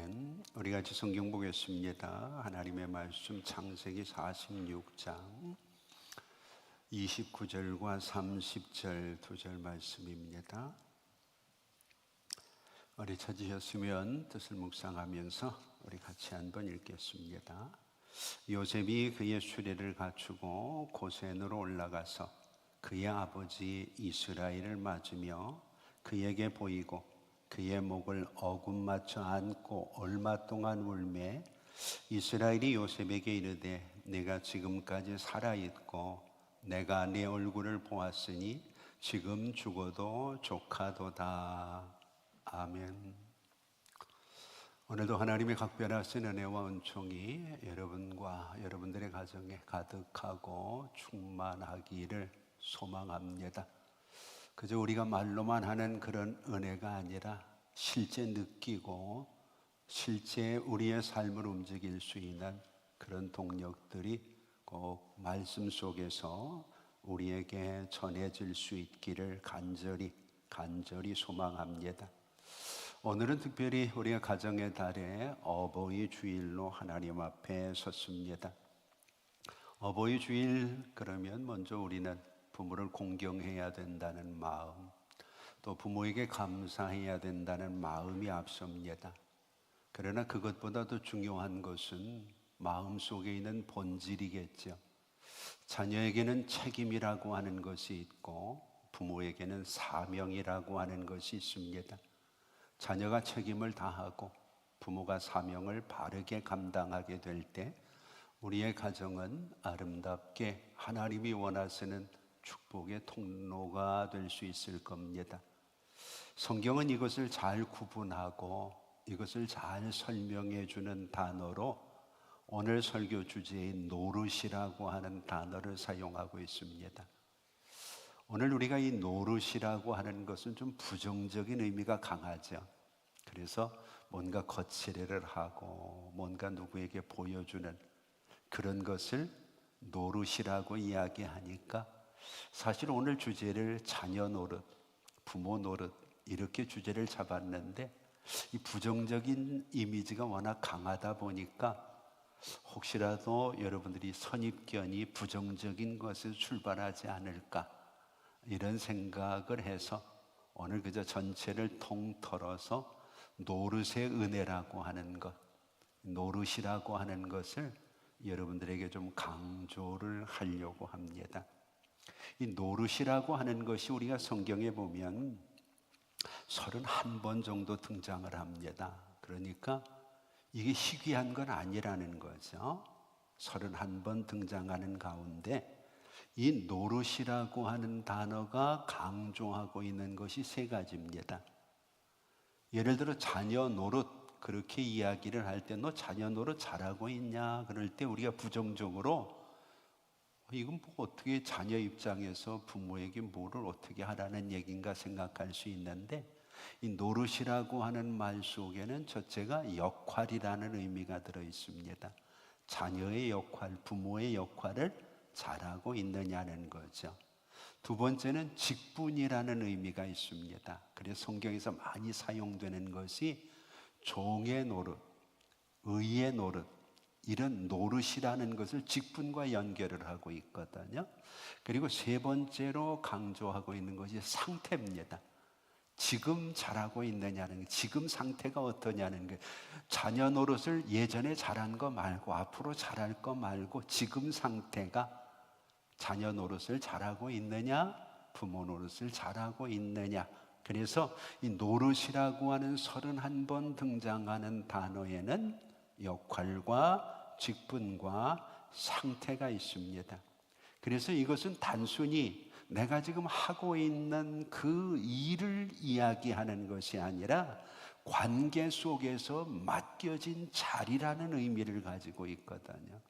아멘. 우리 같이 성경 보겠습니다. 하나님의 말씀 창세기 46장 29절과 30절 두 절 말씀입니다. 우리 찾으셨으면 뜻을 묵상하면서 우리 같이 한번 읽겠습니다. 요셉이 그의 수레를 갖추고 고센으로 올라가서 그의 아버지 이스라엘을 맞으며 그에게 보이고 그의 목을 어금맞춰 안고 얼마 동안 울매 이스라엘이 요셉에게 이르되 내가 지금까지 살아있고 내가 네 얼굴을 보았으니 지금 죽어도 족하도다. 아멘. 오늘도 하나님의 각별하신 은혜와 은총이 여러분과 여러분들의 가정에 가득하고 충만하기를 소망합니다. 그저 우리가 말로만 하는 그런 은혜가 아니라 실제 느끼고 실제 우리의 삶을 움직일 수 있는 그런 동력들이 꼭 말씀 속에서 우리에게 전해질 수 있기를 간절히 소망합니다. 오늘은 특별히 우리의 가정의 달에 어버이 주일로 하나님 앞에 섰습니다. 어버이 주일 그러면 먼저 우리는 부모를 공경해야 된다는 마음, 또 부모에게 감사해야 된다는 마음이 앞섭니다. 그러나 그것보다도 중요한 것은 마음속에 있는 본질이겠죠. 자녀에게는 책임이라고 하는 것이 있고 부모에게는 사명이라고 하는 것이 있습니다. 자녀가 책임을 다하고 부모가 사명을 바르게 감당하게 될 때 우리의 가정은 아름답게 하나님이 원하시는 축복의 통로가 될 수 있을 겁니다. 성경은 이것을 잘 구분하고 이것을 잘 설명해 주는 단어로 오늘 설교 주제인 노릇이라고 하는 단어를 사용하고 있습니다. 오늘 우리가 이 노릇이라고 하는 것은 좀 부정적인 의미가 강하죠. 그래서 뭔가 거칠애를 하고 뭔가 누구에게 보여주는 그런 것을 노릇이라고 이야기하니까 사실 오늘 주제를 자녀 노릇, 부모 노릇 이렇게 주제를 잡았는데 이 부정적인 이미지가 워낙 강하다 보니까 혹시라도 여러분들이 선입견이 부정적인 것에서 출발하지 않을까 이런 생각을 해서 오늘 그저 전체를 통틀어서 노릇의 은혜라고 하는 것, 노릇이라고 하는 것을 여러분들에게 좀 강조를 하려고 합니다. 이 노릇이라고 하는 것이 우리가 성경에 보면 31번 정도 등장을 합니다. 그러니까 이게 희귀한 건 아니라는 거죠. 31번 등장하는 가운데 이 노릇이라고 하는 단어가 강조하고 있는 것이 세 가지입니다. 예를 들어 자녀 노릇 그렇게 이야기를 할 때 너 자녀 노릇 잘하고 있냐 그럴 때 우리가 부정적으로 이건 뭐 어떻게 자녀 입장에서 부모에게 뭐를 어떻게 하라는 얘기인가 생각할 수 있는데 이 노릇이라고 하는 말 속에는 첫째가 역할이라는 의미가 들어 있습니다. 자녀의 역할, 부모의 역할을 잘하고 있느냐는 거죠. 두 번째는 직분이라는 의미가 있습니다. 그래서 성경에서 많이 사용되는 것이 종의 노릇, 의의 노릇 이런 노릇이라는 것을 직분과 연결을 하고 있거든요. 그리고 세 번째로 강조하고 있는 것이 상태입니다. 지금 잘하고 있느냐는 지금 상태가 어떠냐는 게 자녀 노릇을 예전에 잘한 거 말고 앞으로 잘할 거 말고 지금 상태가 자녀 노릇을 잘하고 있느냐 부모 노릇을 잘하고 있느냐. 그래서 이 노릇이라고 하는 31번 등장하는 단어에는 역할과 직분과 상태가 있습니다. 그래서 이것은 단순히 내가 지금 하고 있는 그 일을 이야기하는 것이 아니라 관계 속에서 맡겨진 자리라는 의미를 가지고 있거든요.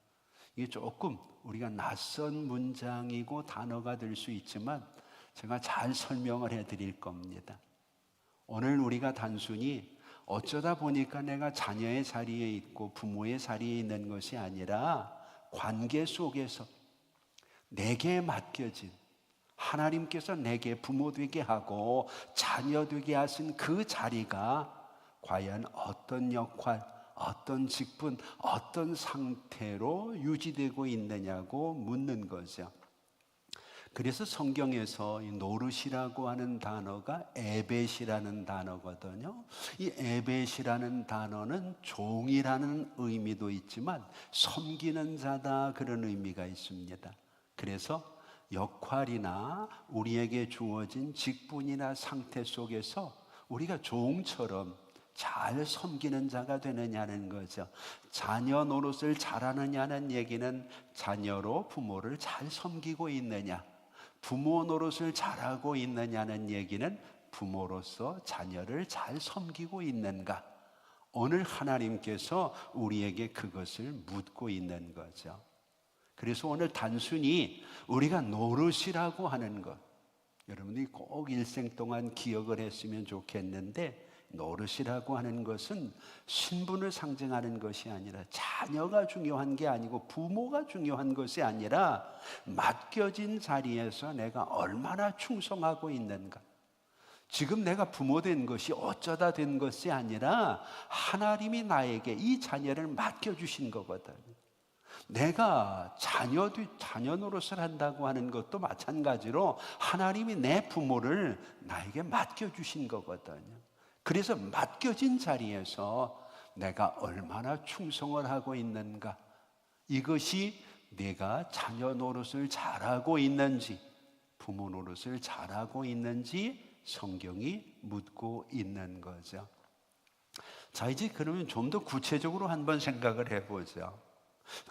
이게 조금 우리가 낯선 문장이고 단어가 될 수 있지만 제가 잘 설명을 해드릴 겁니다. 오늘 우리가 단순히 어쩌다 보니까 내가 자녀의 자리에 있고 부모의 자리에 있는 것이 아니라 관계 속에서 내게 맡겨진 하나님께서 내게 부모 되게 하고 자녀 되게 하신 그 자리가 과연 어떤 역할, 어떤 직분, 어떤 상태로 유지되고 있느냐고 묻는 거죠. 그래서 성경에서 이 노릇이라고 하는 단어가 에벳이라는 단어거든요. 이 에벳이라는 단어는 종이라는 의미도 있지만 섬기는 자다, 그런 의미가 있습니다. 그래서 역할이나 우리에게 주어진 직분이나 상태 속에서 우리가 종처럼 잘 섬기는 자가 되느냐는 거죠. 자녀 노릇을 잘하느냐는 얘기는 자녀로 부모를 잘 섬기고 있느냐, 부모 노릇을 잘하고 있느냐는 얘기는 부모로서 자녀를 잘 섬기고 있는가. 오늘 하나님께서 우리에게 그것을 묻고 있는 거죠. 그래서 오늘 단순히 우리가 노릇이라고 하는 것, 여러분들이 꼭 일생 동안 기억을 했으면 좋겠는데, 노릇이라고 하는 것은 신분을 상징하는 것이 아니라, 자녀가 중요한 게 아니고 부모가 중요한 것이 아니라, 맡겨진 자리에서 내가 얼마나 충성하고 있는가. 지금 내가 부모 된 것이 어쩌다 된 것이 아니라 하나님이 나에게 이 자녀를 맡겨주신 거거든. 내가 자녀 노릇을 한다고 하는 것도 마찬가지로 하나님이 내 부모를 나에게 맡겨주신 거거든요. 그래서 맡겨진 자리에서 내가 얼마나 충성을 하고 있는가, 이것이 내가 자녀 노릇을 잘하고 있는지, 부모 노릇을 잘하고 있는지 성경이 묻고 있는 거죠. 자, 이제 그러면 좀 더 구체적으로 한번 생각을 해보죠.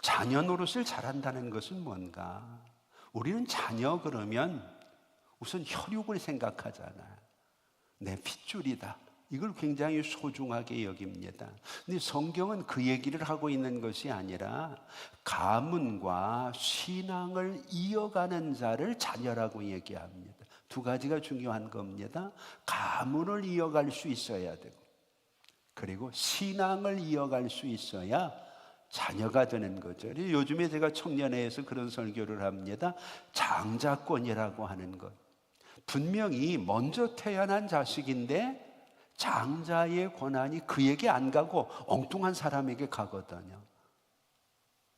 자녀 노릇을 잘한다는 것은 뭔가? 우리는 자녀 그러면 우선 혈육을 생각하잖아요. 내 핏줄이다, 이걸 굉장히 소중하게 여깁니다. 근데 성경은 그 얘기를 하고 있는 것이 아니라 가문과 신앙을 이어가는 자를 자녀라고 얘기합니다. 두 가지가 중요한 겁니다. 가문을 이어갈 수 있어야 되고, 그리고 신앙을 이어갈 수 있어야 자녀가 되는 거죠. 요즘에 제가 청년회에서 그런 설교를 합니다. 장자권이라고 하는 것. 분명히 먼저 태어난 자식인데 장자의 권한이 그에게 안 가고 엉뚱한 사람에게 가거든요.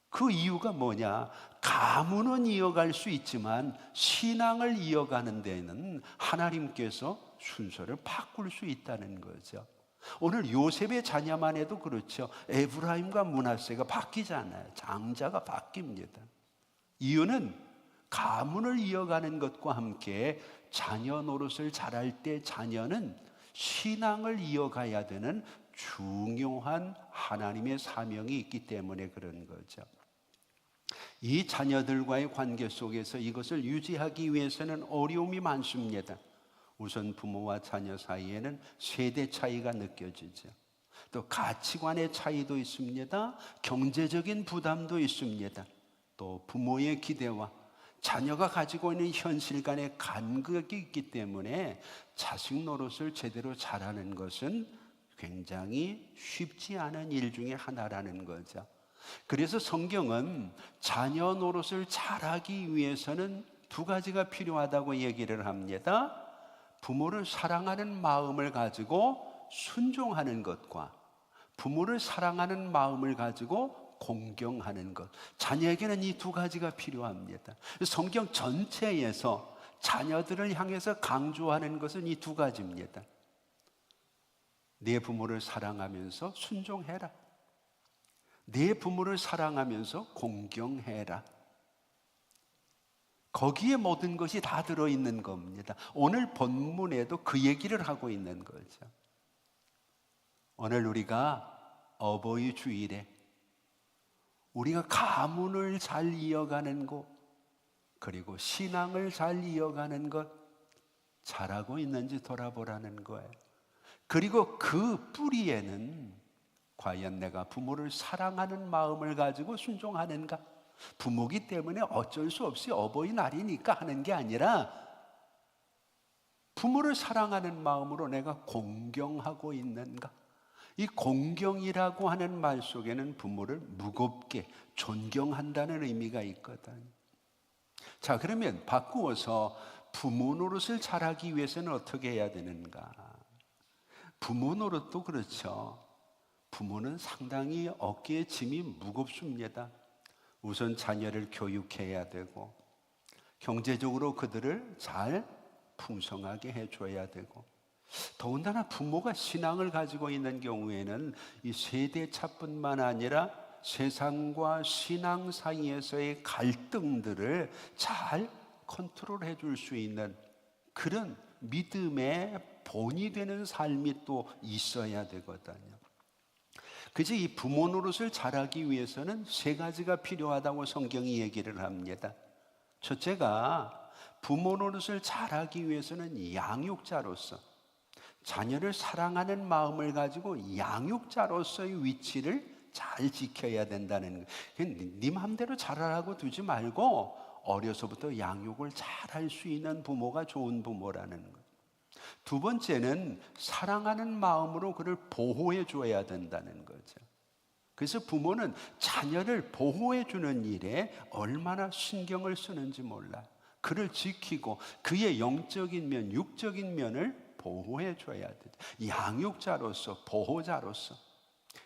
그 이유가 뭐냐? 가문은 이어갈 수 있지만 신앙을 이어가는 데는 하나님께서 순서를 바꿀 수 있다는 거죠. 오늘 요셉의 자녀만 해도 그렇죠. 에브라임과 므낫세가 바뀌잖아요. 장자가 바뀝니다. 이유는 가문을 이어가는 것과 함께 자녀 노릇을 잘할 때 자녀는 신앙을 이어가야 되는 중요한 하나님의 사명이 있기 때문에 그런 거죠. 이 자녀들과의 관계 속에서 이것을 유지하기 위해서는 어려움이 많습니다. 우선 부모와 자녀 사이에는 세대 차이가 느껴지죠. 또 가치관의 차이도 있습니다. 경제적인 부담도 있습니다. 또 부모의 기대와 자녀가 가지고 있는 현실 간의 간극이 있기 때문에 자식 노릇을 제대로 잘하는 것은 굉장히 쉽지 않은 일 중에 하나라는 거죠. 그래서 성경은 자녀 노릇을 잘하기 위해서는 두 가지가 필요하다고 얘기를 합니다. 부모를 사랑하는 마음을 가지고 순종하는 것과 부모를 사랑하는 마음을 가지고 공경하는 것. 자녀에게는 이 두 가지가 필요합니다. 성경 전체에서 자녀들을 향해서 강조하는 것은 이 두 가지입니다. 네 부모를 사랑하면서 순종해라. 네 부모를 사랑하면서 공경해라. 거기에 모든 것이 다 들어있는 겁니다. 오늘 본문에도 그 얘기를 하고 있는 거죠. 오늘 우리가 어버이 주일에 우리가 가문을 잘 이어가는 것, 그리고 신앙을 잘 이어가는 것 잘하고 있는지 돌아보라는 거예요. 그리고 그 뿌리에는 과연 내가 부모를 사랑하는 마음을 가지고 순종하는가? 부모기 때문에 어쩔 수 없이 어버이날이니까 하는 게 아니라 부모를 사랑하는 마음으로 내가 공경하고 있는가? 이 공경이라고 하는 말 속에는 부모를 무겁게 존경한다는 의미가 있거든. 자, 그러면 바꾸어서 부모 노릇을 잘하기 위해서는 어떻게 해야 되는가? 부모 노릇도 그렇죠. 부모는 상당히 어깨에 짐이 무겁습니다. 우선 자녀를 교육해야 되고 경제적으로 그들을 잘 풍성하게 해줘야 되고, 더군다나 부모가 신앙을 가지고 있는 경우에는 이 세대차뿐만 아니라 세상과 신앙 사이에서의 갈등들을 잘 컨트롤해 줄 수 있는 그런 믿음의 본이 되는 삶이 또 있어야 되거든요. 그래서 이 부모 노릇을 잘하기 위해서는 세 가지가 필요하다고 성경이 얘기를 합니다. 첫째가, 부모 노릇을 잘하기 위해서는 양육자로서, 자녀를 사랑하는 마음을 가지고 양육자로서의 위치를 잘 지켜야 된다는 거예요. 네 마음대로 잘하라고 두지 말고 어려서부터 양육을 잘 할 수 있는 부모가 좋은 부모라는 거예요. 두 번째는 사랑하는 마음으로 그를 보호해 줘야 된다는 거죠. 그래서 부모는 자녀를 보호해 주는 일에 얼마나 신경을 쓰는지 몰라. 그를 지키고 그의 영적인 면, 육적인 면을 보호해 줘야 돼. 양육자로서, 보호자로서.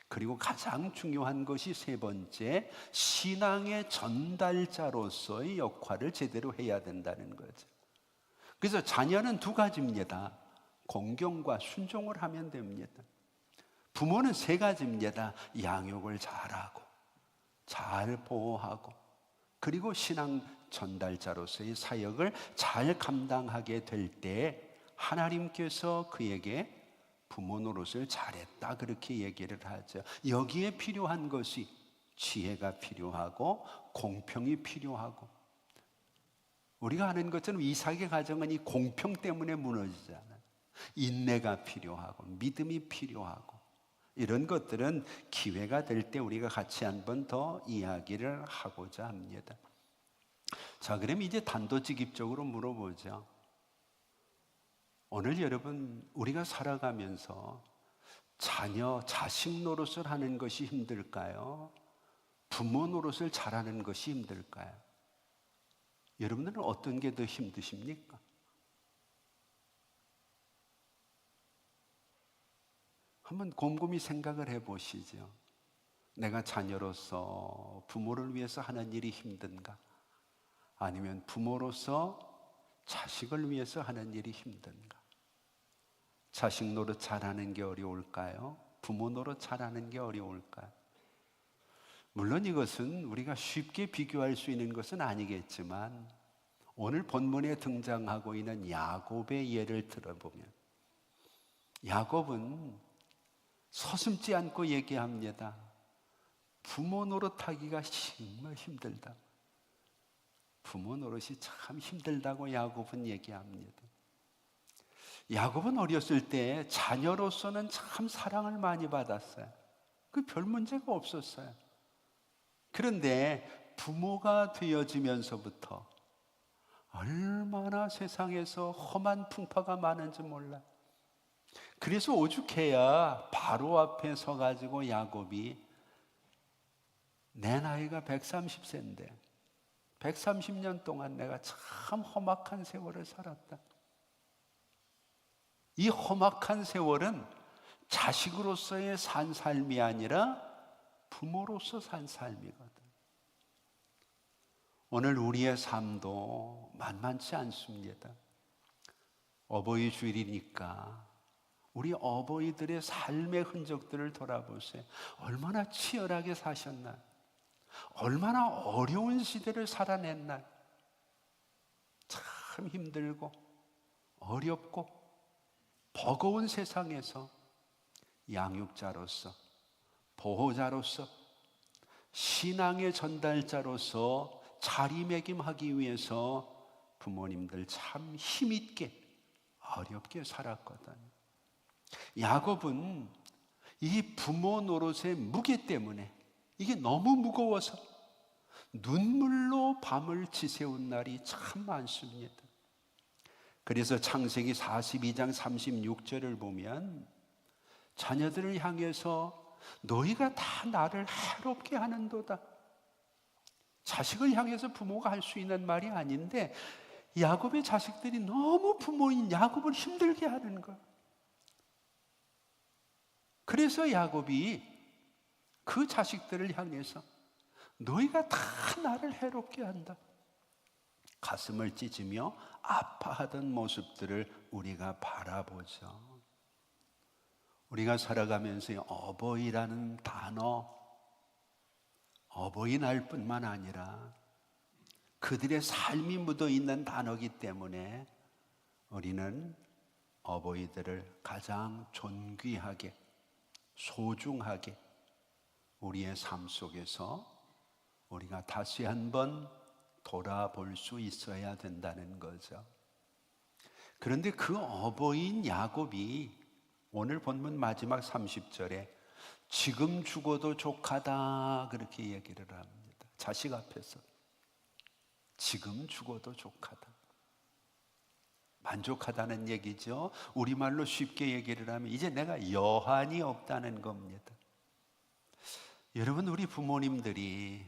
그리고 가장 중요한 것이 세 번째, 신앙의 전달자로서의 역할을 제대로 해야 된다는 거죠. 그래서 자녀는 두 가지입니다. 공경과 순종을 하면 됩니다. 부모는 세 가지입니다. 양육을 잘하고, 잘 보호하고, 그리고 신앙 전달자로서의 사역을 잘 감당하게 될 때 하나님께서 그에게 부모 노릇을 잘했다, 그렇게 얘기를 하죠. 여기에 필요한 것이 지혜가 필요하고 공평이 필요하고, 우리가 아는 것처럼 이삭의 가정은 이 공평 때문에 무너지잖아요. 인내가 필요하고 믿음이 필요하고, 이런 것들은 기회가 될 때 우리가 같이 한번 더 이야기를 하고자 합니다. 자, 그럼 이제 단도직입적으로 물어보죠. 오늘 여러분, 우리가 살아가면서 자녀, 자식 노릇을 하는 것이 힘들까요? 부모 노릇을 잘하는 것이 힘들까요? 여러분들은 어떤 게 더 힘드십니까? 한번 곰곰이 생각을 해보시죠. 내가 자녀로서 부모를 위해서 하는 일이 힘든가? 아니면 부모로서 자식을 위해서 하는 일이 힘든가? 자식 노릇 잘하는 게 어려울까요? 부모 노릇 잘하는 게 어려울까요? 물론 이것은 우리가 쉽게 비교할 수 있는 것은 아니겠지만, 오늘 본문에 등장하고 있는 야곱의 예를 들어보면, 야곱은 서슴지 않고 얘기합니다. 부모 노릇하기가 정말 힘들다. 부모 노릇이 참 힘들다고 야곱은 얘기합니다. 야곱은 어렸을 때 자녀로서는 참 사랑을 많이 받았어요. 그 별 문제가 없었어요. 그런데 부모가 되어지면서부터 얼마나 세상에서 험한 풍파가 많은지 몰라. 그래서 오죽해야 바로 앞에 서가지고 야곱이, 내 나이가 130세인데 130년 동안 내가 참 험악한 세월을 살았다. 이 험악한 세월은 자식으로서의 산 삶이 아니라 부모로서 산 삶이거든. 오늘 우리의 삶도 만만치 않습니다. 어버이 주일이니까 우리 어버이들의 삶의 흔적들을 돌아보세요. 얼마나 치열하게 사셨나, 얼마나 어려운 시대를 살아냈나. 참 힘들고 어렵고 버거운 세상에서 양육자로서, 보호자로서, 신앙의 전달자로서 자리매김하기 위해서 부모님들 참 힘있게 어렵게 살았거든. 야곱은 이 부모 노릇의 무게 때문에, 이게 너무 무거워서 눈물로 밤을 지새운 날이 참 많습니다. 그래서 창세기 42장 36절을 보면 자녀들을 향해서 너희가 다 나를 해롭게 하는도다. 자식을 향해서 부모가 할 수 있는 말이 아닌데 야곱의 자식들이 너무 부모인 야곱을 힘들게 하는 거야. 그래서 야곱이 그 자식들을 향해서 너희가 다 나를 해롭게 한다, 가슴을 찢으며 아파하던 모습들을 우리가 바라보죠. 우리가 살아가면서 어버이라는 단어, 어버이날뿐만 아니라 그들의 삶이 묻어있는 단어이기 때문에 우리는 어버이들을 가장 존귀하게, 소중하게 우리의 삶 속에서 우리가 다시 한번 돌아볼 수 있어야 된다는 거죠. 그런데 그 어버이인 야곱이 오늘 본문 마지막 30절에 지금 죽어도 족하다 그렇게 얘기를 합니다. 자식 앞에서 지금 죽어도 족하다. 만족하다는 얘기죠. 우리말로 쉽게 얘기를 하면 이제 내가 여한이 없다는 겁니다. 여러분, 우리 부모님들이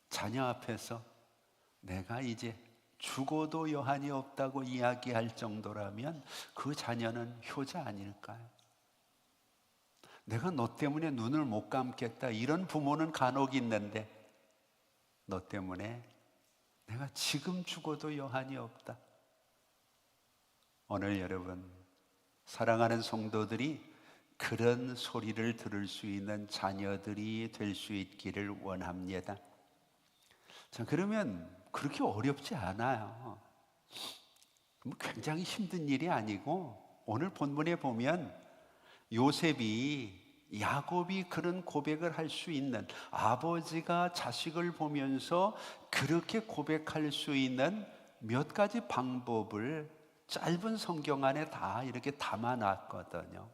자녀 앞에서 내가 이제 죽어도 여한이 없다고 이야기할 정도라면 그 자녀는 효자 아닐까요? 내가 너 때문에 눈을 못 감겠다, 이런 부모는 간혹 있는데 너 때문에 내가 지금 죽어도 여한이 없다. 오늘 여러분, 사랑하는 성도들이 그런 소리를 들을 수 있는 자녀들이 될 수 있기를 원합니다. 자, 그러면 그렇게 어렵지 않아요. 굉장히 힘든 일이 아니고, 오늘 본문에 보면 요셉이, 야곱이 그런 고백을 할 수 있는, 아버지가 자식을 보면서 그렇게 고백할 수 있는 몇 가지 방법을 짧은 성경 안에 다 이렇게 담아놨거든요.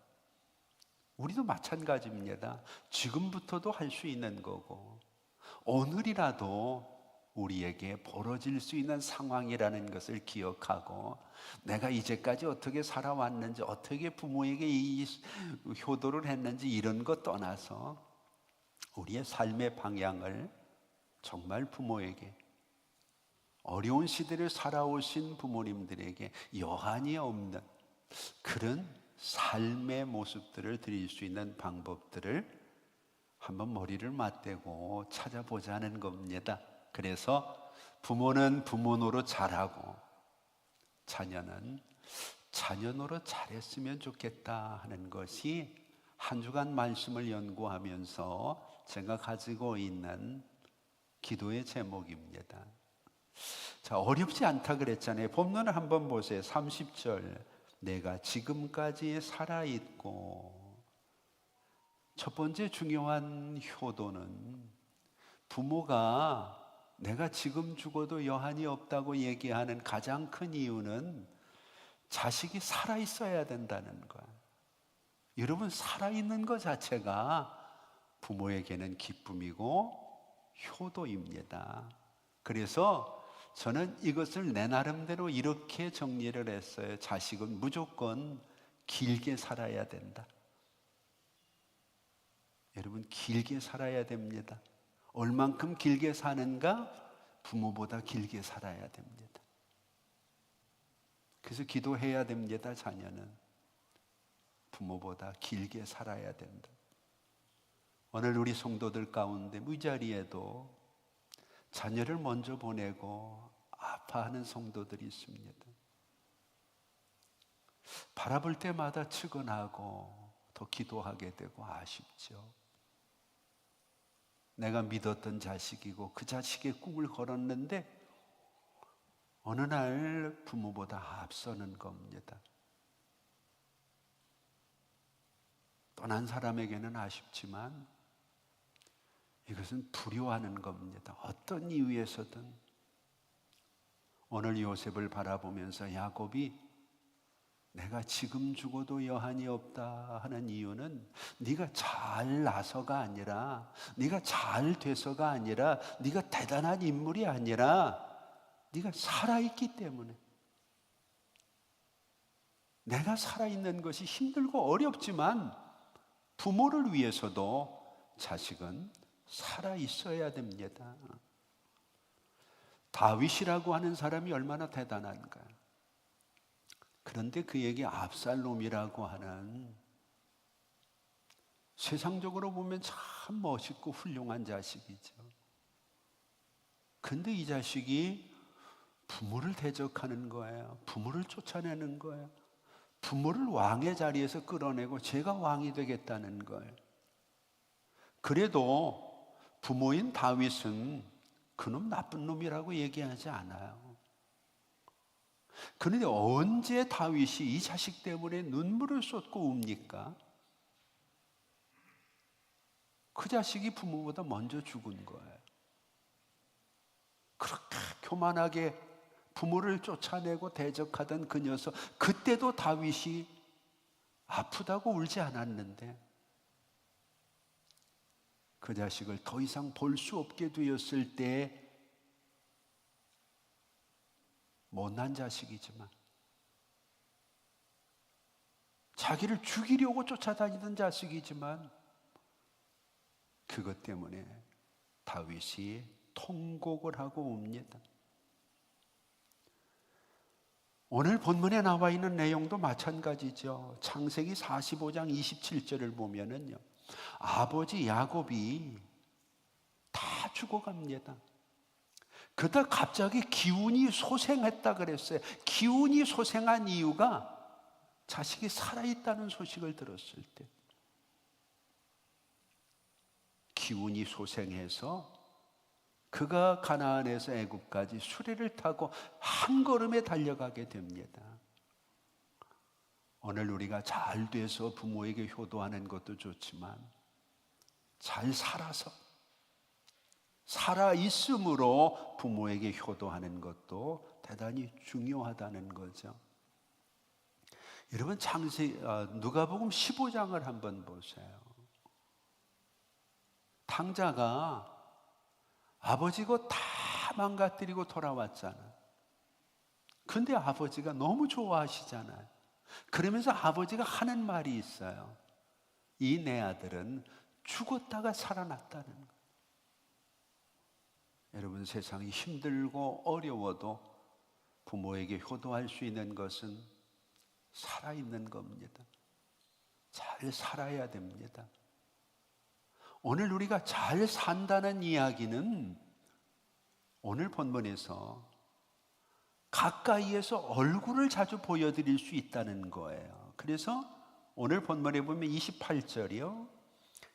우리도 마찬가지입니다. 지금부터도 할 수 있는 거고, 오늘이라도 우리에게 벌어질 수 있는 상황이라는 것을 기억하고, 내가 이제까지 어떻게 살아왔는지, 어떻게 부모에게 이 효도를 했는지 이런 것 떠나서 우리의 삶의 방향을 정말 부모에게, 어려운 시대를 살아오신 부모님들에게 여한이 없는 그런 삶의 모습들을 드릴 수 있는 방법들을 한번 머리를 맞대고 찾아보자는 겁니다. 그래서 부모는 부모 노릇 잘하고 자녀는 자녀 노릇 잘했으면 좋겠다 하는 것이 한 주간 말씀을 연구하면서 제가 가지고 있는 기도의 제목입니다. 자, 어렵지 않다 그랬잖아요. 본문을 한번 보세요. 30절, 내가 지금까지 살아있고. 첫 번째 중요한 효도는, 부모가 내가 지금 죽어도 여한이 없다고 얘기하는 가장 큰 이유는 자식이 살아있어야 된다는 거예요. 여러분, 살아있는 것 자체가 부모에게는 기쁨이고 효도입니다. 그래서 저는 이것을 내 나름대로 이렇게 정리를 했어요. 자식은 무조건 길게 살아야 된다. 여러분, 길게 살아야 됩니다. 얼만큼 길게 사는가? 부모보다 길게 살아야 됩니다. 그래서 기도해야 됩니다. 자녀는 부모보다 길게 살아야 된다. 오늘 우리 성도들 가운데 무자리에도 자녀를 먼저 보내고 아파하는 성도들이 있습니다. 바라볼 때마다 측은하고 더 기도하게 되고 아쉽죠. 내가 믿었던 자식이고 그 자식의 꿈을 걸었는데 어느 날 부모보다 앞서는 겁니다. 떠난 사람에게는 아쉽지만 이것은 불효하는 겁니다. 어떤 이유에서든. 오늘 요셉을 바라보면서 야곱이 내가 지금 죽어도 여한이 없다 하는 이유는 네가 잘 나서가 아니라, 네가 잘 돼서가 아니라, 네가 대단한 인물이 아니라 네가 살아있기 때문에. 내가 살아있는 것이 힘들고 어렵지만 부모를 위해서도 자식은 살아있어야 됩니다. 다윗이라고 하는 사람이 얼마나 대단한가. 그런데 그에게 압살롬이라고 하는 세상적으로 보면 참 멋있고 훌륭한 자식이죠. 근데 이 자식이 부모를 대적하는 거예요. 부모를 쫓아내는 거예요. 부모를 왕의 자리에서 끌어내고 제가 왕이 되겠다는 거예요. 그래도 부모인 다윗은 그놈 나쁜 놈이라고 얘기하지 않아요. 그런데 언제 다윗이 이 자식 때문에 눈물을 쏟고 웁니까? 그 자식이 부모보다 먼저 죽은 거예요. 그렇게 교만하게 부모를 쫓아내고 대적하던 그 녀석, 그때도 다윗이 아프다고 울지 않았는데 그 자식을 더 이상 볼 수 없게 되었을 때 못난 자식이지만 자기를 죽이려고 쫓아다니던 자식이지만 그것 때문에 다윗이 통곡을 하고 웁니다. 오늘 본문에 나와 있는 내용도 마찬가지죠. 창세기 45장 27절을 보면은요, 아버지 야곱이 다 죽어갑니다. 그러다 갑자기 기운이 소생했다 그랬어요. 기운이 소생한 이유가 자식이 살아있다는 소식을 들었을 때, 기운이 소생해서 그가 가나안에서 애굽까지 수레를 타고 한 걸음에 달려가게 됩니다. 오늘 우리가 잘 돼서 부모에게 효도하는 것도 좋지만 잘 살아서 살아있음으로 부모에게 효도하는 것도 대단히 중요하다는 거죠. 여러분 누가복음 15장을 한번 보세요. 탕자가 아버지 것 다 망가뜨리고 돌아왔잖아. 근데 아버지가 너무 좋아하시잖아요. 그러면서 아버지가 하는 말이 있어요. 이 내 아들은 죽었다가 살아났다는 거예요. 여러분, 세상이 힘들고 어려워도 부모에게 효도할 수 있는 것은 살아있는 겁니다. 잘 살아야 됩니다. 오늘 우리가 잘 산다는 이야기는 오늘 본문에서 가까이에서 얼굴을 자주 보여드릴 수 있다는 거예요. 그래서 오늘 본문에 보면 28절이요.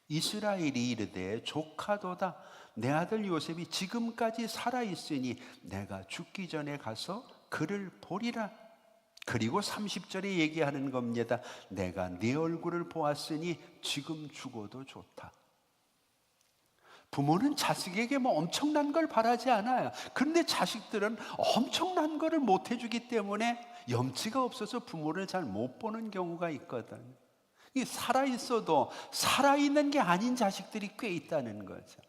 이스라엘이 이르되 조카도다 내 아들 요셉이 지금까지 살아있으니 내가 죽기 전에 가서 그를 보리라. 그리고 30절에 얘기하는 겁니다. 내가 네 얼굴을 보았으니 지금 죽어도 좋다. 부모는 자식에게 뭐 엄청난 걸 바라지 않아요. 그런데 자식들은 엄청난 거를 못 해주기 때문에 염치가 없어서 부모를 잘 못 보는 경우가 있거든. 살아있어도 살아있는 게 아닌 자식들이 꽤 있다는 거죠.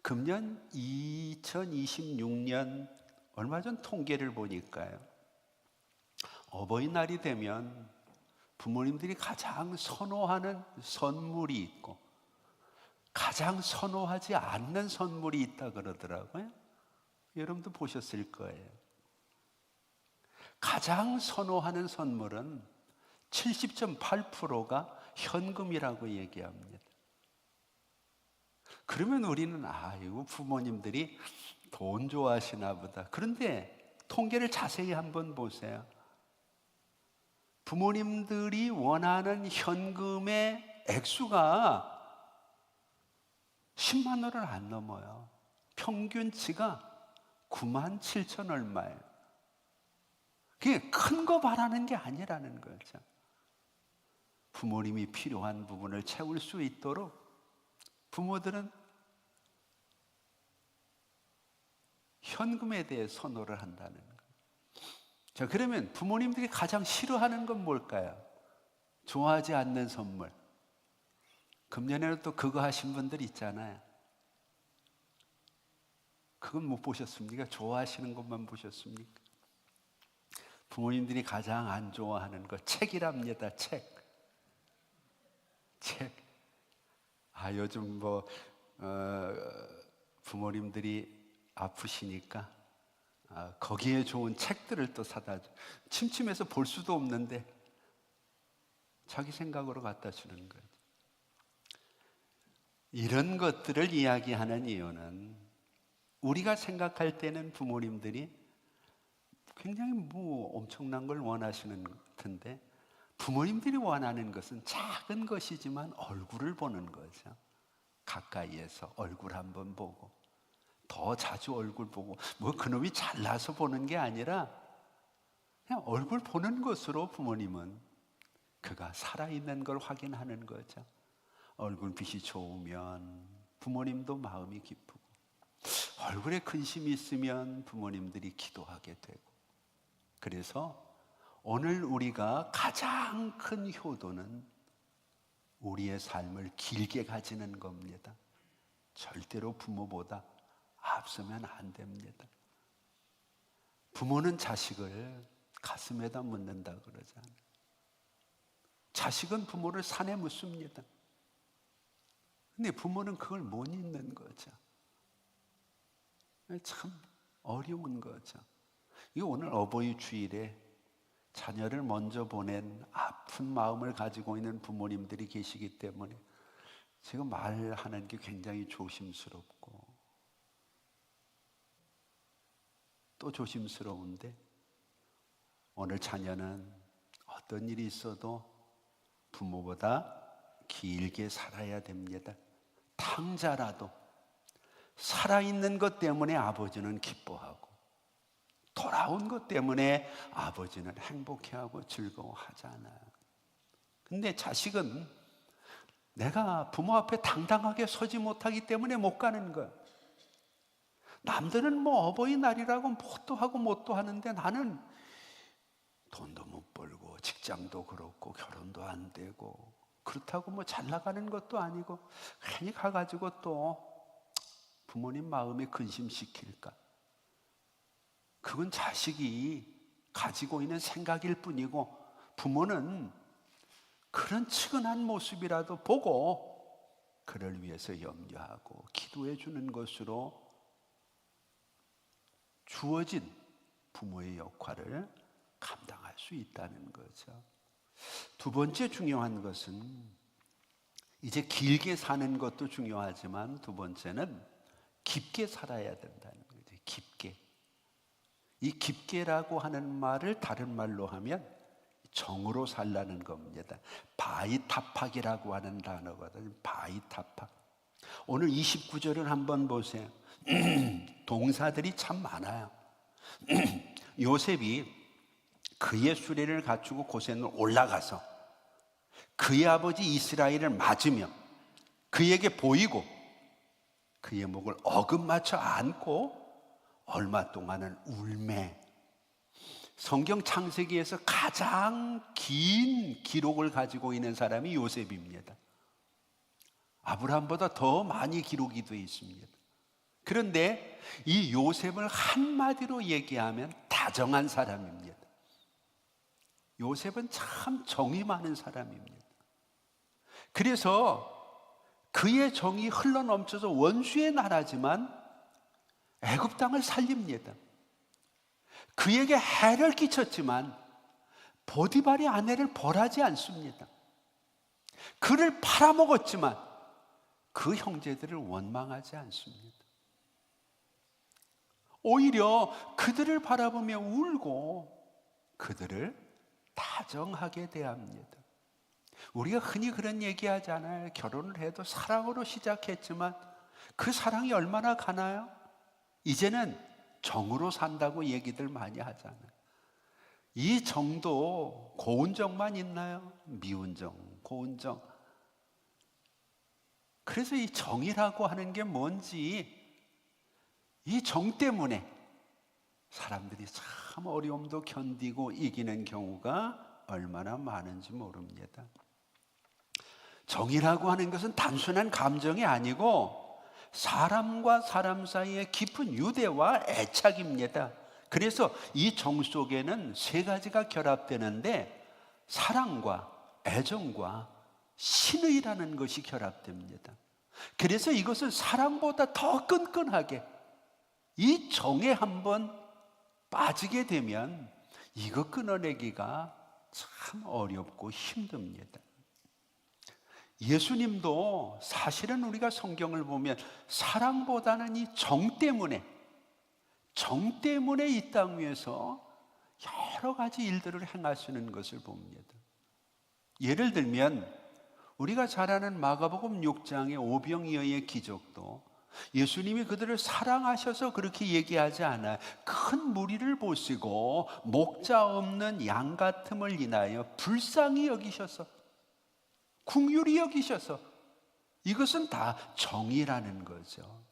금년 2026년 얼마 전 통계를 보니까요, 어버이날이 되면 부모님들이 가장 선호하는 선물이 있고 가장 선호하지 않는 선물이 있다 그러더라고요. 여러분도 보셨을 거예요. 가장 선호하는 선물은 70.8%가 현금이라고 얘기합니다. 그러면 우리는 이거 부모님들이 돈 좋아하시나 보다. 그런데 통계를 자세히 한번 보세요. 부모님들이 원하는 현금의 액수가 10만 원을 안 넘어요. 평균치가 9만 7천 얼마예요. 그게 큰 거 바라는 게 아니라는 거죠. 부모님이 필요한 부분을 채울 수 있도록 부모들은 현금에 대해 선호를 한다는 거예요. 자, 그러면 부모님들이 가장 싫어하는 건 뭘까요? 좋아하지 않는 선물. 금년에는 또 그거 하신 분들 있잖아요. 그건 못 보셨습니까? 좋아하시는 것만 보셨습니까? 부모님들이 가장 안 좋아하는 거 책이랍니다. 책. 요즘 부모님들이 아프시니까 거기에 좋은 책들을 또 사다 줘. 침침해서 볼 수도 없는데 자기 생각으로 갖다 주는 거예요. 이런 것들을 이야기하는 이유는 우리가 생각할 때는 부모님들이 굉장히 엄청난 걸 원하시는 것 같은데, 부모님들이 원하는 것은 작은 것이지만 얼굴을 보는 거죠. 가까이에서 얼굴 한번 보고, 더 자주 얼굴 보고, 그놈이 잘나서 보는 게 아니라 그냥 얼굴 보는 것으로 부모님은 그가 살아있는 걸 확인하는 거죠. 얼굴빛이 좋으면 부모님도 마음이 기쁘고, 얼굴에 근심이 있으면 부모님들이 기도하게 되고. 그래서 오늘 우리가 가장 큰 효도는 우리의 삶을 길게 가지는 겁니다. 절대로 부모보다 앞서면 안 됩니다. 부모는 자식을 가슴에다 묻는다 그러잖아요. 자식은 부모를 산에 묻습니다. 근데 부모는 그걸 못 잊는 거죠. 참 어려운 거죠. 이 오늘 어버이 주일에 자녀를 먼저 보낸 아픈 마음을 가지고 있는 부모님들이 계시기 때문에 지금 말하는 게 굉장히 조심스럽고 또 조심스러운데, 오늘 자녀는 어떤 일이 있어도 부모보다 길게 살아야 됩니다. 탕자라도 살아있는 것 때문에 아버지는 기뻐하고, 돌아온 것 때문에 아버지는 행복해하고 즐거워하잖아요. 근데 자식은 내가 부모 앞에 당당하게 서지 못하기 때문에 못 가는 거야. 남들은 어버이날이라고 뭣도 하고 뭣도 하는데 나는 돈도 못 벌고 직장도 그렇고 결혼도 안 되고 그렇다고 잘 나가는 것도 아니고 괜히 가가지고 또 부모님 마음에 근심시킬까? 그건 자식이 가지고 있는 생각일 뿐이고, 부모는 그런 측은한 모습이라도 보고 그를 위해서 염려하고 기도해 주는 것으로 주어진 부모의 역할을 감당할 수 있다는 거죠. 두 번째 중요한 것은, 이제 길게 사는 것도 중요하지만 두 번째는 깊게 살아야 된다는 거죠. 깊게. 이 깊게라고 하는 말을 다른 말로 하면 정으로 살라는 겁니다. 바이타팍이라고 하는 단어거든요. 바이타팍. 오늘 29절을 한번 보세요. 동사들이 참 많아요. 요셉이 그의 수레를 갖추고 고센으로 올라가서 그의 아버지 이스라엘을 맞으며 그에게 보이고 그의 목을 어긋맞춰 안고 얼마 동안은 울매. 성경 창세기에서 가장 긴 기록을 가지고 있는 사람이 요셉입니다. 아브라함보다 더 많이 기록이 되어 있습니다. 그런데 이 요셉을 한마디로 얘기하면 다정한 사람입니다. 요셉은 참 정이 많은 사람입니다. 그래서 그의 정이 흘러넘쳐서 원수의 나라지만 애굽 땅을 살립니다. 그에게 해를 끼쳤지만 보디발의 아내를 벌하지 않습니다. 그를 팔아먹었지만 그 형제들을 원망하지 않습니다. 오히려 그들을 바라보며 울고 그들을 다정하게 대합니다. 우리가 흔히 그런 얘기하잖아요. 결혼을 해도 사랑으로 시작했지만 그 사랑이 얼마나 가나요? 이제는 정으로 산다고 얘기들 많이 하잖아요. 이 정도 고운 정만 있나요? 미운 정, 고운 정. 그래서 이 정이라고 하는 게 뭔지, 이 정 때문에 사람들이 참 어려움도 견디고 이기는 경우가 얼마나 많은지 모릅니다. 정이라고 하는 것은 단순한 감정이 아니고 사람과 사람 사이의 깊은 유대와 애착입니다. 그래서 이 정 속에는 세 가지가 결합되는데 사랑과 애정과 신의라는 것이 결합됩니다. 그래서 이것은 사랑보다 더 끈끈하게 이 정에 한번 빠지게 되면 이거 끊어내기가 참 어렵고 힘듭니다. 예수님도 사실은 우리가 성경을 보면 사랑보다는 이 정 때문에 이 땅 위에서 여러 가지 일들을 행하시는 것을 봅니다. 예를 들면 우리가 잘 아는 마가복음 6장의 오병이어의 기적도 예수님이 그들을 사랑하셔서 그렇게 얘기하지 않아요. 큰 무리를 보시고 목자 없는 양 같음을 인하여 불쌍히 여기셔서, 긍휼히 여기셔서, 이것은 다 정이라는 거죠.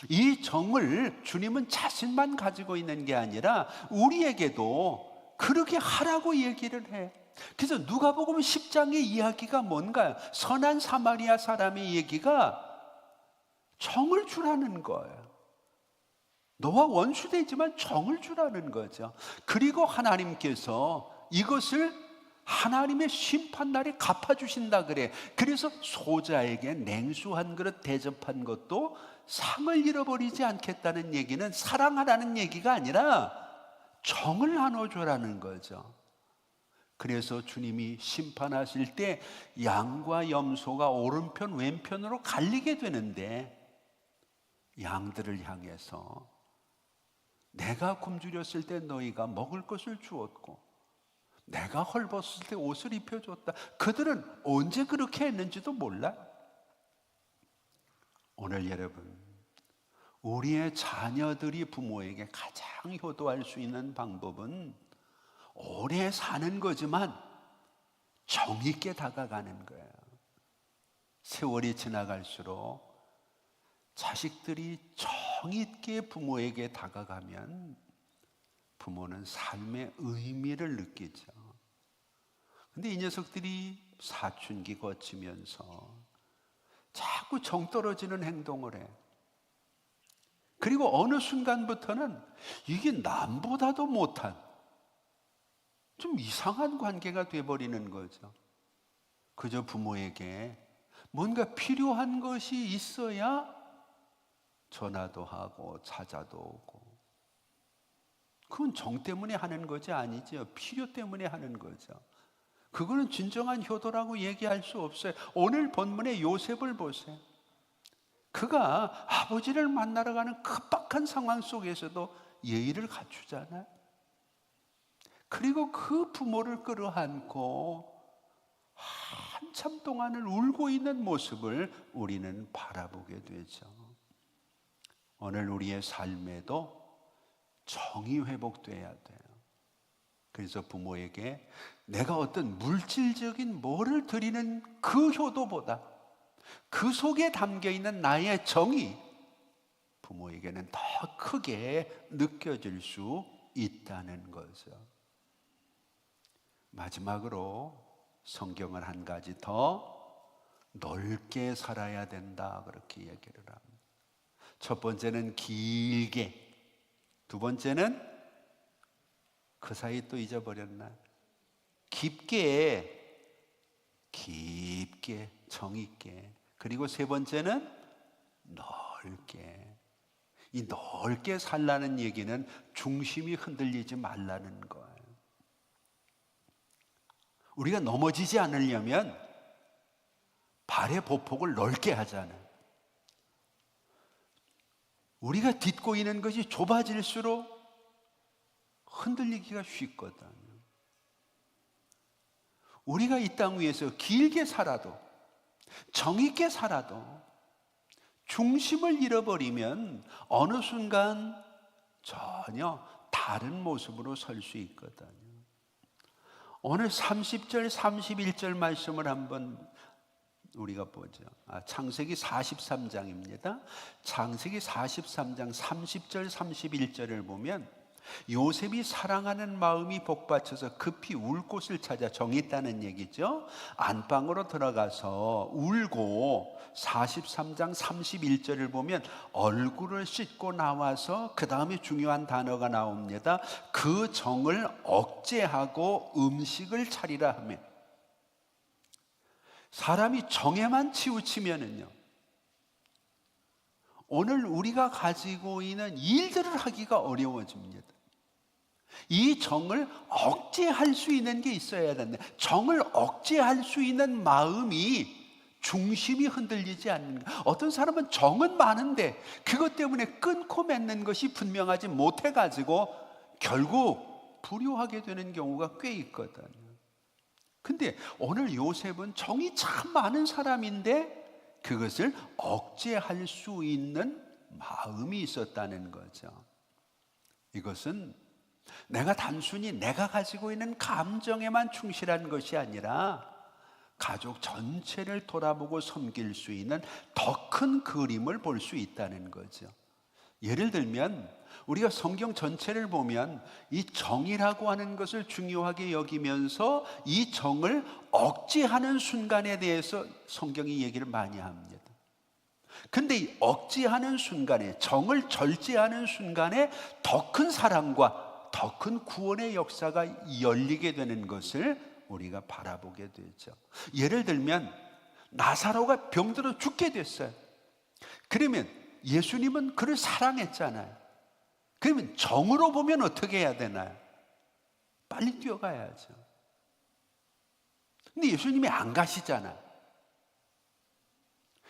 이 정을 주님은 자신만 가지고 있는 게 아니라 우리에게도 그렇게 하라고 얘기를 해. 그래서 누가복음 10장의 이야기가 뭔가요? 선한 사마리아 사람의 얘기가 정을 주라는 거예요. 너와 원수되지만 정을 주라는 거죠. 그리고 하나님께서 이것을 하나님의 심판날에 갚아주신다 그래. 그래서 소자에게 냉수 한 그릇 대접한 것도 상을 잃어버리지 않겠다는 얘기는 사랑하라는 얘기가 아니라 정을 나눠줘라는 거죠. 그래서 주님이 심판하실 때 양과 염소가 오른편 왼편으로 갈리게 되는데 양들을 향해서 내가 굶주렸을 때 너희가 먹을 것을 주었고 내가 헐벗을 때 옷을 입혀줬다. 그들은 언제 그렇게 했는지도 몰라. 오늘 여러분, 우리의 자녀들이 부모에게 가장 효도할 수 있는 방법은 오래 사는 거지만 정이 있게 다가가는 거예요. 세월이 지나갈수록 자식들이 정이 있게 부모에게 다가가면 부모는 삶의 의미를 느끼죠. 근데 이 녀석들이 사춘기 거치면서 자꾸 정 떨어지는 행동을 해. 그리고 어느 순간부터는 이게 남보다도 못한 좀 이상한 관계가 돼버리는 거죠. 그저 부모에게 뭔가 필요한 것이 있어야 전화도 하고 찾아도 오고. 그건 정 때문에 하는 것이 아니죠. 필요 때문에 하는 거죠. 그거는 진정한 효도라고 얘기할 수 없어요. 오늘 본문의 요셉을 보세요. 그가 아버지를 만나러 가는 급박한 상황 속에서도 예의를 갖추잖아요. 그리고 그 부모를 끌어안고 한참 동안을 울고 있는 모습을 우리는 바라보게 되죠. 오늘 우리의 삶에도 정이 회복돼야 돼요. 그래서 부모에게 내가 어떤 물질적인 뭐를 드리는 그 효도보다 그 속에 담겨 있는 나의 정이 부모에게는 더 크게 느껴질 수 있다는 거죠. 마지막으로 성경을 한 가지 더 넓게 살아야 된다 그렇게 얘기를 합니다. 첫 번째는 길게, 두 번째는 그 사이 또 잊어버렸나? 깊게 정의 있게, 그리고 세 번째는 넓게. 이 넓게 살라는 얘기는 중심이 흔들리지 말라는 거예요. 우리가 넘어지지 않으려면 발의 보폭을 넓게 하잖아요. 우리가 딛고 있는 것이 좁아질수록 흔들리기가 쉽거든요. 우리가 이 땅 위에서 길게 살아도, 정의 있게 살아도 중심을 잃어버리면 어느 순간 전혀 다른 모습으로 설 수 있거든요. 오늘 30절, 31절 말씀을 한번 우리가 보죠. 창세기 43장입니다. 창세기 43장 30절, 31절을 보면 요셉이 사랑하는 마음이 복받쳐서 급히 울 곳을 찾아 정이 있다는 얘기죠. 안방으로 들어가서 울고 43장 31절을 보면 얼굴을 씻고 나와서 그 다음에 중요한 단어가 나옵니다. 그 정을 억제하고 음식을 차리라 하며, 사람이 정에만 치우치면은요, 오늘 우리가 가지고 있는 일들을 하기가 어려워집니다. 이 정을 억제할 수 있는 게 있어야 된다. 정을 억제할 수 있는 마음이 중심이 흔들리지 않는 것. 어떤 사람은 정은 많은데 그것 때문에 끊고 맺는 것이 분명하지 못해가지고 결국 불효하게 되는 경우가 꽤 있거든요. 근데 오늘 요셉은 정이 참 많은 사람인데 그것을 억제할 수 있는 마음이 있었다는 거죠. 이것은 내가 단순히 내가 가지고 있는 감정에만 충실한 것이 아니라 가족 전체를 돌아보고 섬길 수 있는 더 큰 그림을 볼 수 있다는 거죠. 예를 들면 우리가 성경 전체를 보면 이 정이라고 하는 것을 중요하게 여기면서 이 정을 억제하는 순간에 대해서 성경이 얘기를 많이 합니다. 근데 이 억제하는 순간에, 정을 절제하는 순간에 더 큰 사랑과 더 큰 구원의 역사가 열리게 되는 것을 우리가 바라보게 되죠. 예를 들면 나사로가 병들어 죽게 됐어요. 그러면 예수님은 그를 사랑했잖아요. 그러면 정으로 보면 어떻게 해야 되나요? 빨리 뛰어가야죠. 근데 예수님이 안 가시잖아요.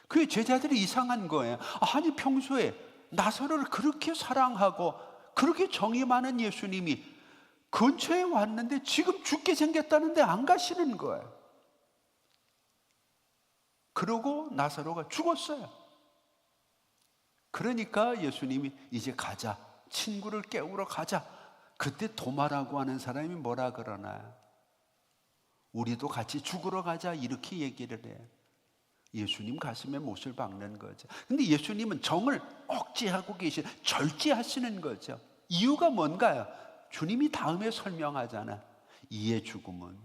그 제자들이 이상한 거예요. 아니 평소에 나사로를 그렇게 사랑하고 그렇게 정이 많은 예수님이 근처에 왔는데 지금 죽게 생겼다는데 안 가시는 거예요. 그러고 나사로가 죽었어요. 그러니까 예수님이 이제 가자, 친구를 깨우러 가자. 그때 도마라고 하는 사람이 뭐라 그러나요? 우리도 같이 죽으러 가자 이렇게 얘기를 해요. 예수님 가슴에 못을 박는 거죠. 근데 예수님은 정을 억제하고 절제하시는 거죠. 이유가 뭔가요? 주님이 다음에 설명하잖아. 이의 죽음은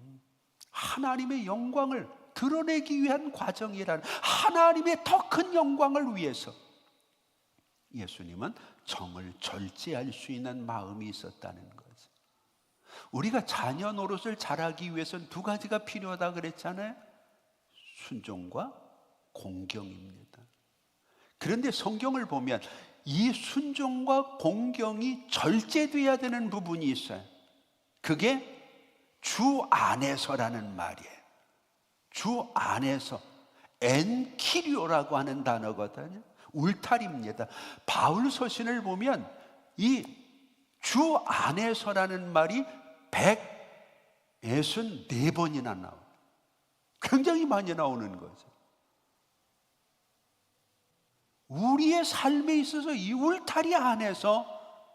하나님의 영광을 드러내기 위한 과정이라는, 하나님의 더 큰 영광을 위해서 예수님은 정을 절제할 수 있는 마음이 있었다는 거죠. 우리가 자녀 노릇을 잘하기 위해서는 두 가지가 필요하다 그랬잖아요. 순종과 공경입니다. 그런데 성경을 보면 이 순종과 공경이 절제돼야 되는 부분이 있어요. 그게 주 안에서라는 말이에요. 주 안에서, 엔키리오라고 하는 단어거든요. 울타리입니다. 바울 서신을 보면 이 주 안에서라는 말이 164번이나 나와요. 굉장히 많이 나오는 거죠. 우리의 삶에 있어서 이 울타리 안에서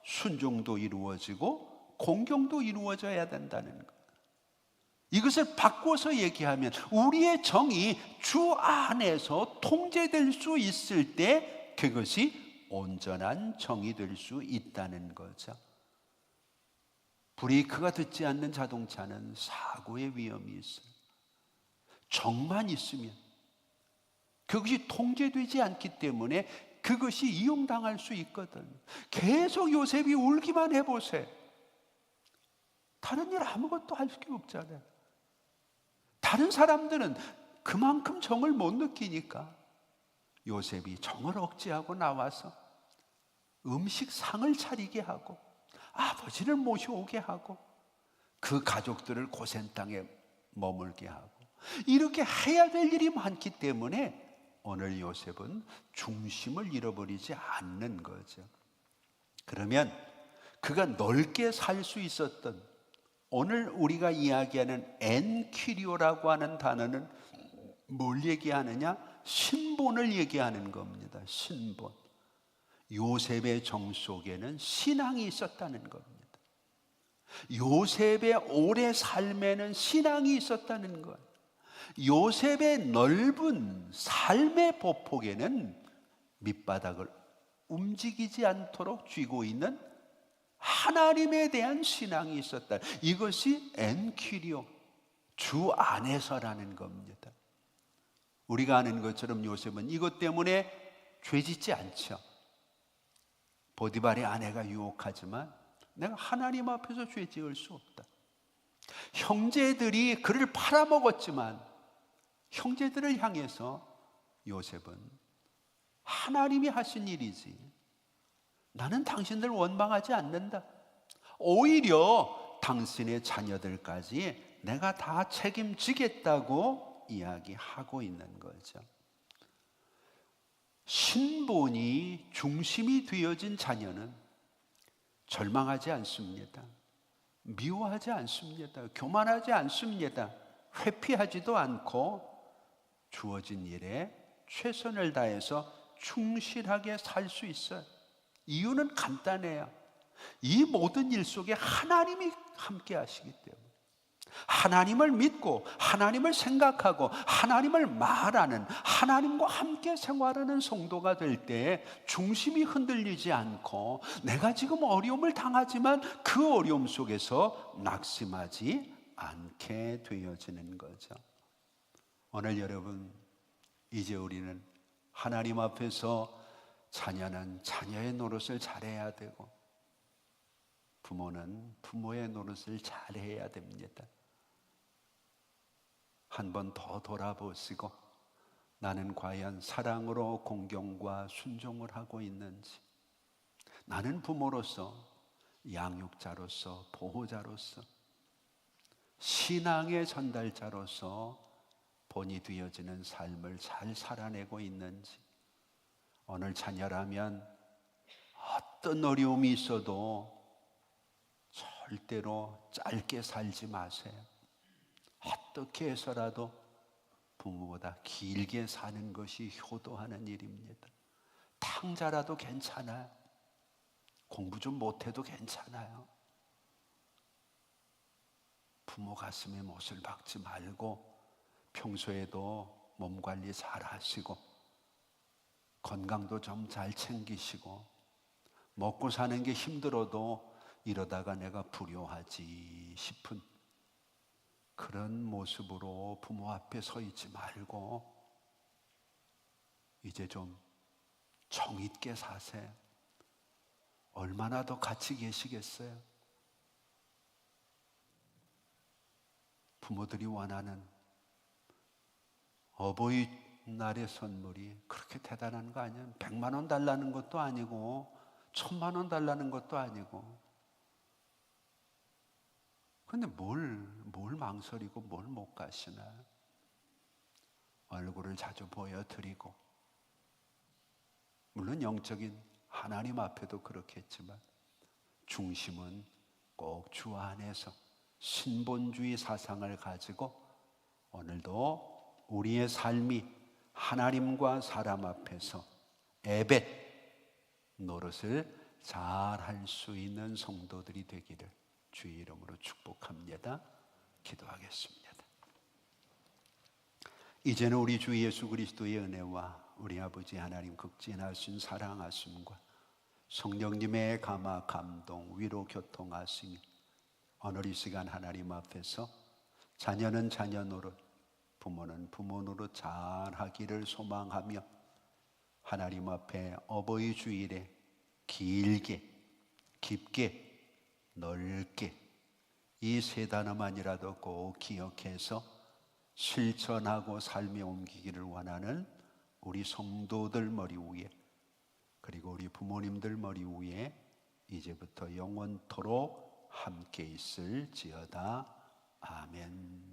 순종도 이루어지고 공경도 이루어져야 된다는 것. 이것을 바꿔서 얘기하면 우리의 정이 주 안에서 통제될 수 있을 때 그것이 온전한 정이 될 수 있다는 거죠. 브레이크가 듣지 않는 자동차는 사고의 위험이 있어요. 정만 있으면, 그것이 통제되지 않기 때문에 그것이 이용당할 수 있거든요. 계속 요셉이 울기만 해보세요. 다른 일 아무것도 할 수 없잖아요. 다른 사람들은 그만큼 정을 못 느끼니까 요셉이 정을 억제하고 나와서 음식 상을 차리게 하고 아버지를 모셔오게 하고 그 가족들을 고센 땅에 머물게 하고 이렇게 해야 될 일이 많기 때문에 오늘 요셉은 중심을 잃어버리지 않는 거죠. 그러면 그가 넓게 살 수 있었던, 오늘 우리가 이야기하는 엔키리오라고 하는 단어는 뭘 얘기하느냐? 신본을 얘기하는 겁니다. 신본. 요셉의 정 속에는 신앙이 있었다는 겁니다. 요셉의 오래 삶에는 신앙이 있었다는 것. 요셉의 넓은 삶의 보폭에는 밑바닥을 움직이지 않도록 쥐고 있는 하나님에 대한 신앙이 있었다. 이것이 엔키리오, 주 안에서라는 겁니다. 우리가 아는 것처럼 요셉은 이것 때문에 죄짓지 않죠. 보디발의 아내가 유혹하지만 내가 하나님 앞에서 죄 지을 수 없다. 형제들이 그를 팔아먹었지만 형제들을 향해서 요셉은 하나님이 하신 일이지 나는 당신들 원망하지 않는다. 오히려 당신의 자녀들까지 내가 다 책임지겠다고 이야기하고 있는 거죠. 신본이 중심이 되어진 자녀는 절망하지 않습니다. 미워하지 않습니다. 교만하지 않습니다. 회피하지도 않고 주어진 일에 최선을 다해서 충실하게 살 수 있어요. 이유는 간단해요. 이 모든 일 속에 하나님이 함께 하시기 때문에, 하나님을 믿고 하나님을 생각하고 하나님을 말하는, 하나님과 함께 생활하는 성도가 될 때 중심이 흔들리지 않고 내가 지금 어려움을 당하지만 그 어려움 속에서 낙심하지 않게 되어지는 거죠. 오늘 여러분, 이제 우리는 하나님 앞에서 자녀는 자녀의 노릇을 잘해야 되고 부모는 부모의 노릇을 잘해야 됩니다. 한 번 더 돌아보시고 나는 과연 사랑으로 공경과 순종을 하고 있는지, 나는 부모로서, 양육자로서, 보호자로서, 신앙의 전달자로서 본이 되어지는 삶을 잘 살아내고 있는지. 오늘 자녀라면 어떤 어려움이 있어도 절대로 짧게 살지 마세요. 어떻게 해서라도 부모보다 길게 사는 것이 효도하는 일입니다. 탕자라도 괜찮아요. 공부 좀 못해도 괜찮아요. 부모 가슴에 못을 박지 말고 평소에도 몸 관리 잘 하시고 건강도 좀 잘 챙기시고, 먹고 사는 게 힘들어도 이러다가 내가 불효하지 싶은 그런 모습으로 부모 앞에 서 있지 말고 이제 좀 정 있게 사세요. 얼마나 더 같이 계시겠어요? 부모들이 원하는 어버이날의 선물이 그렇게 대단한 거 아니에요. 100만 원 달라는 것도 아니고 1000만 원 달라는 것도 아니고. 근데 뭘 망설이고 뭘 못 가시나요? 얼굴을 자주 보여드리고, 물론 영적인 하나님 앞에도 그렇겠지만 중심은 꼭 주 안에서 신본주의 사상을 가지고 오늘도 우리의 삶이 하나님과 사람 앞에서 에벳 노릇을 잘 할 수 있는 성도들이 되기를 주의 이름으로 축복합니다. 기도하겠습니다. 이제는 우리 주 예수 그리스도의 은혜와 우리 아버지 하나님 극진하신 사랑하심과 성령님의 감화 감동 위로 교통하심이 오늘 이 시간 하나님 앞에서 자녀는 자녀 노릇, 부모는 부모 노릇 잘하기를 소망하며 하나님 앞에 어버이 주일에 길게, 깊게, 넓게 이 세 단어만이라도 꼭 기억해서 실천하고 삶에 옮기기를 원하는 우리 성도들 머리 위에, 그리고 우리 부모님들 머리 위에 이제부터 영원토록 함께 있을지어다. 아멘.